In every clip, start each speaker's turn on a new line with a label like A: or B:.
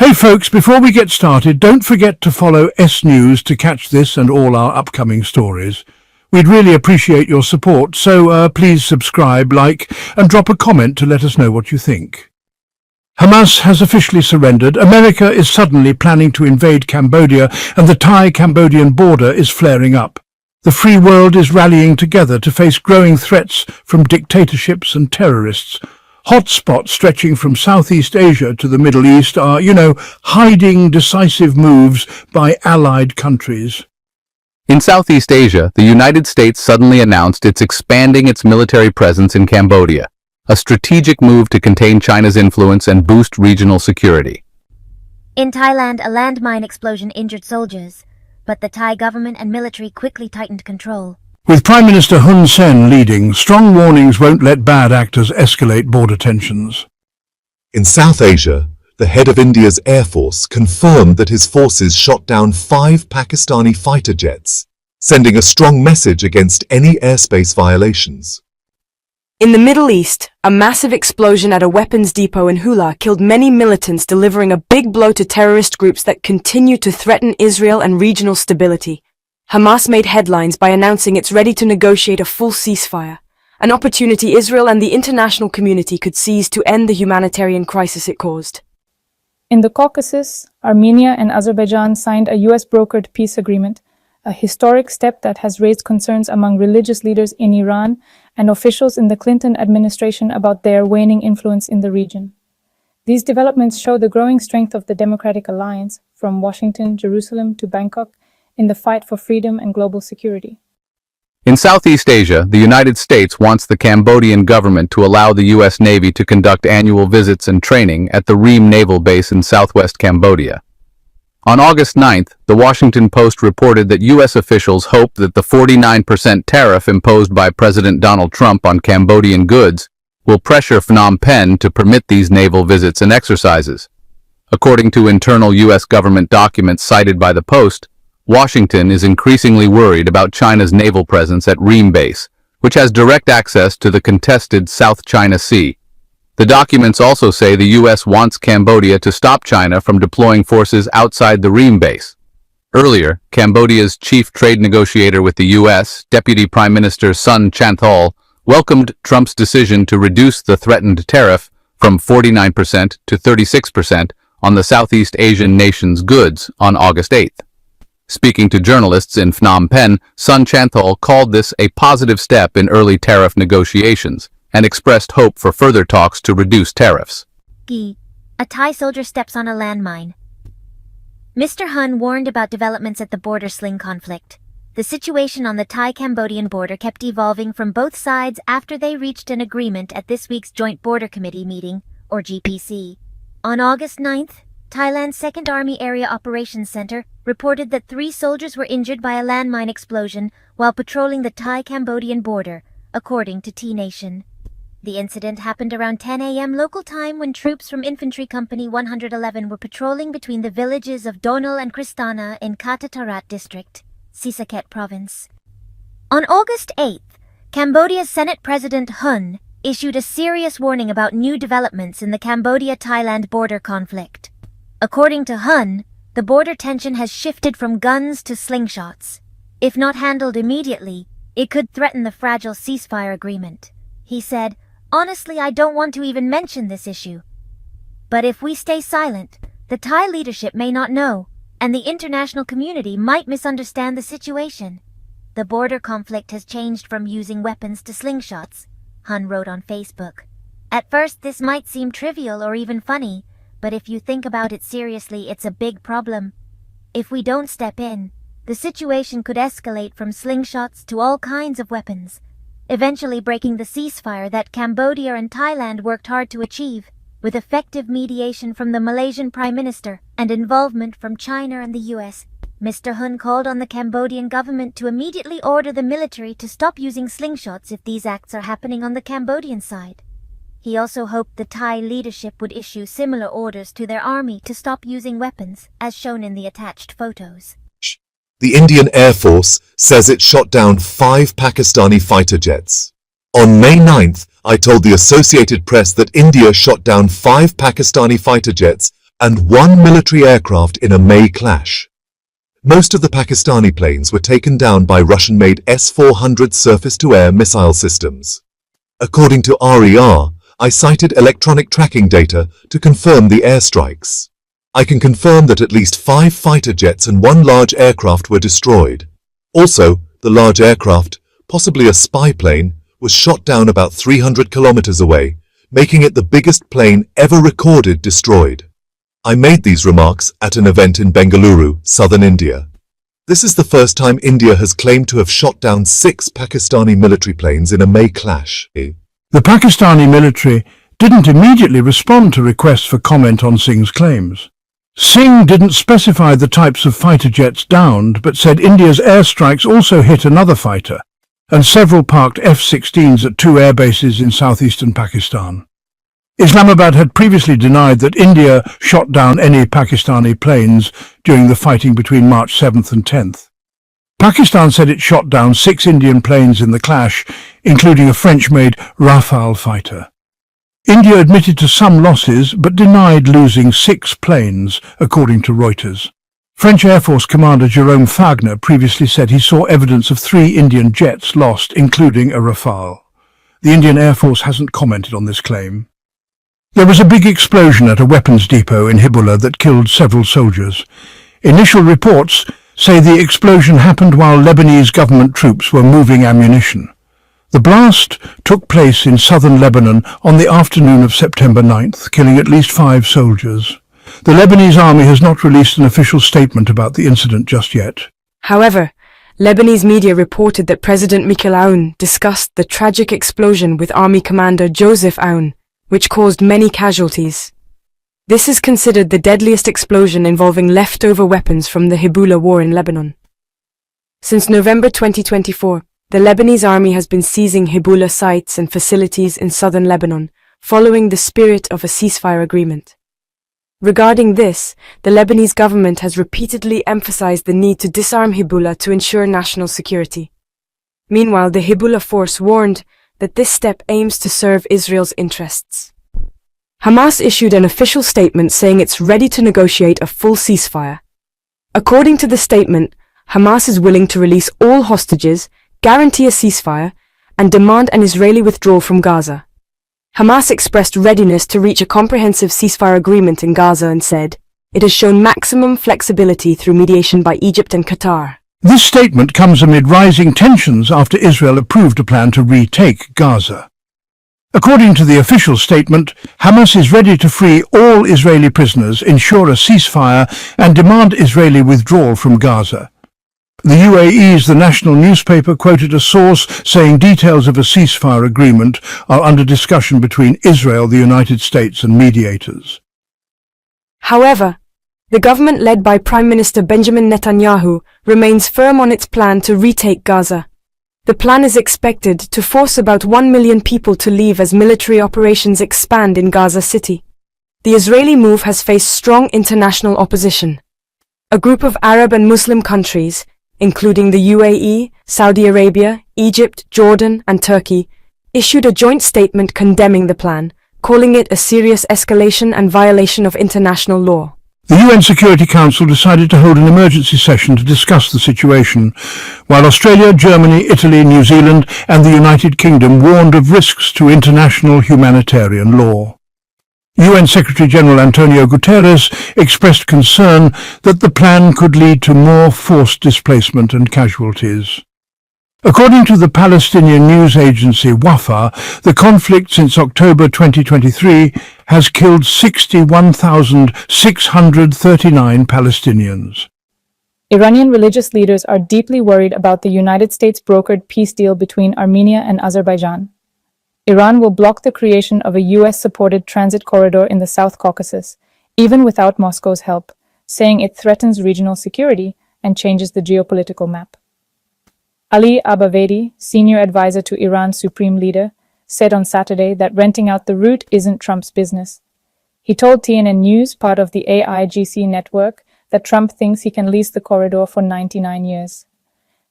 A: Hey folks, before we get started, don't forget to follow S News to catch this and all our upcoming stories. We'd really appreciate your support, so please subscribe, like, and drop a comment to let us know what you think. Hamas has officially surrendered. America is suddenly planning to invade Cambodia, and the Thai-Cambodian border is flaring up. The free world is rallying together to face growing threats from dictatorships and terrorists. Hotspots stretching from Southeast Asia to the Middle East are, hiding decisive moves by allied countries.
B: In Southeast Asia, the United States suddenly announced it's expanding its military presence in Cambodia, a strategic move to contain China's influence and boost regional security.
C: In Thailand, a landmine explosion injured soldiers, but the Thai government and military quickly tightened control.
A: With Prime Minister Hun Sen leading, strong warnings won't let bad actors escalate border tensions.
D: In South Asia, the head of India's Air Force confirmed that his forces shot down 5 Pakistani fighter jets, sending a strong message against any airspace violations.
E: In the Middle East, a massive explosion at a weapons depot in Hula killed many militants, delivering a big blow to terrorist groups that continue to threaten Israel and regional stability. Hamas made headlines by announcing it's ready to negotiate a full ceasefire, an opportunity Israel and the international community could seize to end the humanitarian crisis it caused.
F: In the Caucasus, Armenia and Azerbaijan signed a US-brokered peace agreement, a historic step that has raised concerns among religious leaders in Iran and officials in the Clinton administration about their waning influence in the region. These developments show the growing strength of the Democratic Alliance, from Washington, Jerusalem to Bangkok, in the fight for freedom and global security.
B: In Southeast Asia, the United States wants the Cambodian government to allow the U.S. Navy to conduct annual visits and training at the Ream Naval Base in southwest Cambodia. On August 9th, the Washington Post reported that U.S. officials hope that the 49% tariff imposed by President Donald Trump on Cambodian goods will pressure Phnom Penh to permit these naval visits and exercises. According to internal U.S. government documents cited by the Post, Washington is increasingly worried about China's naval presence at Ream Base, which has direct access to the contested South China Sea. The documents also say the U.S. wants Cambodia to stop China from deploying forces outside the Ream Base. Earlier, Cambodia's chief trade negotiator with the U.S., Deputy Prime Minister Sun Chanthol, welcomed Trump's decision to reduce the threatened tariff from 49% to 36% on the Southeast Asian nation's goods on August 8th. Speaking to journalists in Phnom Penh, Sun Chanthol called this a positive step in early tariff negotiations and expressed hope for further talks to reduce tariffs.
C: A Thai soldier steps on a landmine. Mr. Hun warned about developments at the border sling conflict. The situation on the Thai-Cambodian border kept evolving from both sides after they reached an agreement at this week's Joint Border Committee meeting, or GPC. On August 9th, Thailand's 2nd Army Area Operations Center reported that 3 soldiers were injured by a landmine explosion while patrolling the Thai-Cambodian border, according to T-Nation. The incident happened around 10 a.m. local time when troops from Infantry Company 111 were patrolling between the villages of Donal and Kristana in Katatarat District, Sisaket Province. On August 8th, Cambodia's Senate President Hun issued a serious warning about new developments in the Cambodia-Thailand border conflict. According to Hun, the border tension has shifted from guns to slingshots. If not handled immediately, it could threaten the fragile ceasefire agreement. He said, "Honestly, I don't want to even mention this issue. But if we stay silent, the Thai leadership may not know, and the international community might misunderstand the situation." The border conflict has changed from using weapons to slingshots, Hun wrote on Facebook. At first, this might seem trivial or even funny, but if you think about it seriously, it's a big problem. If we don't step in, the situation could escalate from slingshots to all kinds of weapons, eventually breaking the ceasefire that Cambodia and Thailand worked hard to achieve, with effective mediation from the Malaysian Prime Minister and involvement from China and the US. Mr. Hun called on the Cambodian government to immediately order the military to stop using slingshots if these acts are happening on the Cambodian side. He also hoped the Thai leadership would issue similar orders to their army to stop using weapons, as shown in the attached photos.
D: The Indian Air Force says it shot down 5 Pakistani fighter jets. On May 9th, I told the Associated Press that India shot down 5 Pakistani fighter jets and 1 military aircraft in a May clash. Most of the Pakistani planes were taken down by Russian-made S-400 surface-to-air missile systems. According to RER, I cited electronic tracking data to confirm the airstrikes. I can confirm that at least 5 fighter jets and 1 large aircraft were destroyed. Also, the large aircraft, possibly a spy plane, was shot down about 300 kilometers away, making it the biggest plane ever recorded destroyed. I made these remarks at an event in Bengaluru, southern India. This is the first time India has claimed to have shot down 6 Pakistani military planes in a May clash.
A: The Pakistani military didn't immediately respond to requests for comment on Singh's claims. Singh didn't specify the types of fighter jets downed, but said India's airstrikes also hit another fighter, and several parked F-16s at 2 air bases in southeastern Pakistan. Islamabad had previously denied that India shot down any Pakistani planes during the fighting between March 7th and 10th. Pakistan said it shot down 6 Indian planes in the clash, including a French-made Rafale fighter. India admitted to some losses, but denied losing 6 planes, according to Reuters. French Air Force Commander Jérôme Fagner previously said he saw evidence of 3 Indian jets lost, including a Rafale. The Indian Air Force hasn't commented on this claim. There was a big explosion at a weapons depot in Hibula that killed several soldiers. Initial reports say the explosion happened while Lebanese government troops were moving ammunition. The blast took place in southern Lebanon on the afternoon of September 9th, killing at least 5 soldiers. The Lebanese army has not released an official statement about the incident just yet.
E: However, Lebanese media reported that President Michel Aoun discussed the tragic explosion with Army Commander Joseph Aoun, which caused many casualties. This is considered the deadliest explosion involving leftover weapons from the Hibula War in Lebanon. Since November 2024, the Lebanese army has been seizing Hibula sites and facilities in southern Lebanon, following the spirit of a ceasefire agreement. Regarding this, the Lebanese government has repeatedly emphasized the need to disarm Hibula to ensure national security. Meanwhile, the Hibula force warned that this step aims to serve Israel's interests. Hamas issued an official statement saying it's ready to negotiate a full ceasefire. According to the statement, Hamas is willing to release all hostages, guarantee a ceasefire, and demand an Israeli withdrawal from Gaza. Hamas expressed readiness to reach a comprehensive ceasefire agreement in Gaza and said it has shown maximum flexibility through mediation by Egypt and Qatar.
A: This statement comes amid rising tensions after Israel approved a plan to retake Gaza. According to the official statement, Hamas is ready to free all Israeli prisoners, ensure a ceasefire, and demand Israeli withdrawal from Gaza. The UAE's The National newspaper quoted a source saying details of a ceasefire agreement are under discussion between Israel, the United States, and mediators.
E: However, the government led by Prime Minister Benjamin Netanyahu remains firm on its plan to retake Gaza. The plan is expected to force about 1 million people to leave as military operations expand in Gaza City. The Israeli move has faced strong international opposition. A group of Arab and Muslim countries, including the UAE, Saudi Arabia, Egypt, Jordan, and Turkey, issued a joint statement condemning the plan, calling it a serious escalation and violation of international law.
A: The UN Security Council decided to hold an emergency session to discuss the situation, while Australia, Germany, Italy, New Zealand and the United Kingdom warned of risks to international humanitarian law. UN Secretary-General Antonio Guterres expressed concern that the plan could lead to more forced displacement and casualties. According to the Palestinian news agency Wafa, the conflict since October 2023 has killed 61,639 Palestinians.
F: Iranian religious leaders are deeply worried about the United States-brokered peace deal between Armenia and Azerbaijan. Iran will block the creation of a US-supported transit corridor in the South Caucasus, even without Moscow's help, saying it threatens regional security and changes the geopolitical map. Ali Abavedi, senior advisor to Iran's supreme leader, said on Saturday that renting out the route isn't Trump's business. He told TNN News, part of the AIGC network, that Trump thinks he can lease the corridor for 99 years.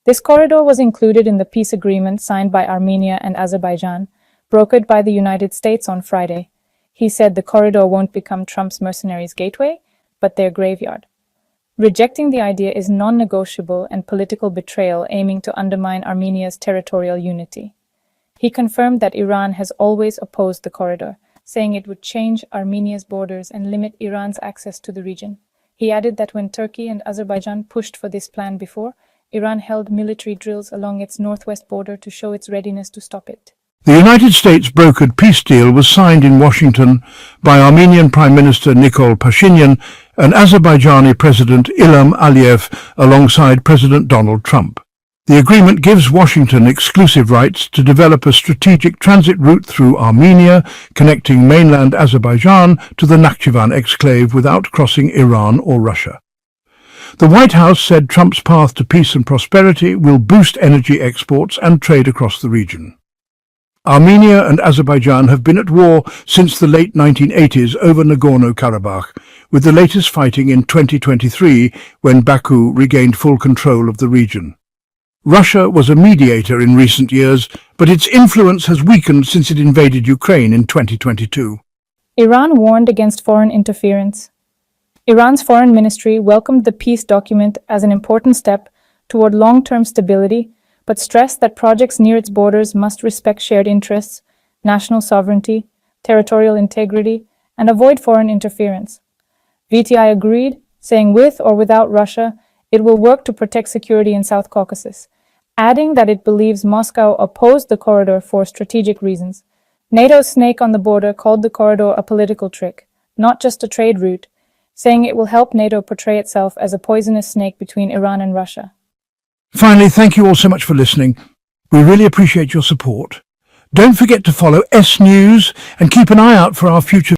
F: This corridor was included in the peace agreement signed by Armenia and Azerbaijan, brokered by the United States on Friday. He said the corridor won't become Trump's mercenaries' gateway, but their graveyard. Rejecting the idea is non-negotiable and political betrayal aiming to undermine Armenia's territorial unity. He confirmed that Iran has always opposed the corridor, saying it would change Armenia's borders and limit Iran's access to the region. He added that when Turkey and Azerbaijan pushed for this plan before, Iran held military drills along its northwest border to show its readiness to stop it.
A: The United States brokered peace deal was signed in Washington by Armenian Prime Minister Nikol Pashinyan and Azerbaijani President Ilham Aliyev alongside President Donald Trump. The agreement gives Washington exclusive rights to develop a strategic transit route through Armenia, connecting mainland Azerbaijan to the Nakhchivan exclave without crossing Iran or Russia. The White House said Trump's path to peace and prosperity will boost energy exports and trade across the region. Armenia and Azerbaijan have been at war since the late 1980s over Nagorno-Karabakh, with the latest fighting in 2023 when Baku regained full control of the region. Russia was a mediator in recent years, but its influence has weakened since it invaded Ukraine in 2022.
F: Iran warned against foreign interference. Iran's foreign ministry welcomed the peace document as an important step toward long-term stability, but stressed that projects near its borders must respect shared interests, national sovereignty, territorial integrity, and avoid foreign interference. VTI agreed, saying with or without Russia, it will work to protect security in South Caucasus, adding that it believes Moscow opposed the corridor for strategic reasons. NATO's snake on the border called the corridor a political trick, not just a trade route, saying it will help NATO portray itself as a poisonous snake between Iran and Russia.
A: Finally, thank you all so much for listening. We really appreciate your support. Don't forget to follow S News and keep an eye out for our future